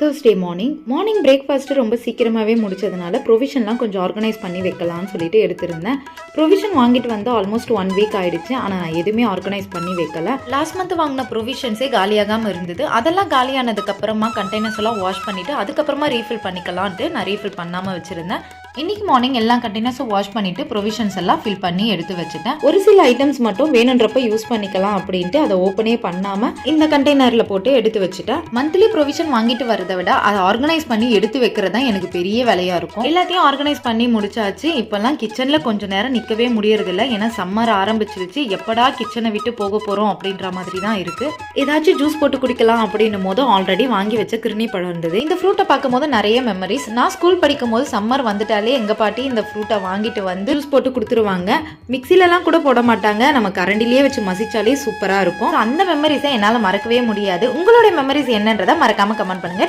Thursday morning breakfast ரொம்ப சீக்கிரமாகவே முடிச்சதுனால ப்ரொவிஷன்லாம் கொஞ்சம் ஆர்கனைஸ் பண்ணி வைக்கலாம்னு சொல்லிட்டு எடுத்திருந்தேன். ப்ரொவிஷன் வாங்கிட்டு வந்து ஆல்மோஸ்ட் 1 வீக் ஆயிடுச்சு. ஆனால் நான் எதுவுமே ஆர்கனைஸ் பண்ணி வைக்கல. லாஸ்ட் மந்த் வாங்கின ப்ரொவிஷன்ஸே காலியாகாமல் இருந்தது. அதெல்லாம் காலியானதுக்கப்புறமா கண்டெய்னர்ஸ் எல்லாம் வாஷ் பண்ணிவிட்டு அதுக்கப்புறமா ரீஃபில் பண்ணிக்கலான்ட்டு நான் ரீஃபில் பண்ணாமல் வச்சுருந்தேன். இன்னைக்கு மார்னிங் எல்லா கண்டெய்னர்ஸும் வாஷ் பண்ணிட்டு ப்ரொவிஷன்ஸ் எல்லாம் ஃபில் பண்ணி எடுத்து வச்சுட்டேன். ஒரு சில ஐட்டம்ஸ் மட்டும் வேணுன்றப்ப யூஸ் பண்ணிக்கலாம் அப்படின்ட்டு அதை ஓப்பனே பண்ணாம இந்த கண்டெய்னர்ல போட்டு எடுத்து வச்சுட்டேன். மந்த்லி ப்ரொவிஷன் வாங்கிட்டு வரதை விட அதை ஆர்கனைஸ் பண்ணி எடுத்து வைக்கிறது தான் எனக்கு பெரிய வேலையா இருக்கும். எல்லாத்தையும் ஆர்கனைஸ் பண்ணி முடிச்சாச்சு. இப்பெல்லாம் கிச்சன்ல கொஞ்சம் நேரம் நிக்கவே முடியறது இல்லை. ஏன்னா சம்மர் ஆரம்பிச்சிருச்சு. எப்படா கிச்சனை விட்டு போக போறோம் அப்படின்ற மாதிரி தான் இருக்கு. ஏதாச்சும் ஜூஸ் போட்டு குடிக்கலாம் அப்படின்னும் போது ஆல்ரெடி வாங்கி வச்ச கிருணி பழம் இருந்தது. இந்த ஃப்ரூட்டை பார்க்கும் போது நிறைய மெமரிஸ். நான் ஸ்கூல் படிக்கும் போது சம்மர் வந்துட்டாலே எங்க பாட்டி இந்த ஃப்ரூட்டை வாங்கிட்டு வந்து ஜூஸ் போட்டு கொடுத்துருவாங்க. மிக்சிலலாம் கூட போட மாட்டாங்க. நம்ம கரண்டிலேயே வச்சு மசிச்சாலே சூப்பரா இருக்கும். அந்த மெமரிஸை என்னால் மறக்கவே முடியாது. உங்களுடைய மெமரிஸ் என்னன்றதை மறக்காம கமெண்ட் பண்ணுங்க.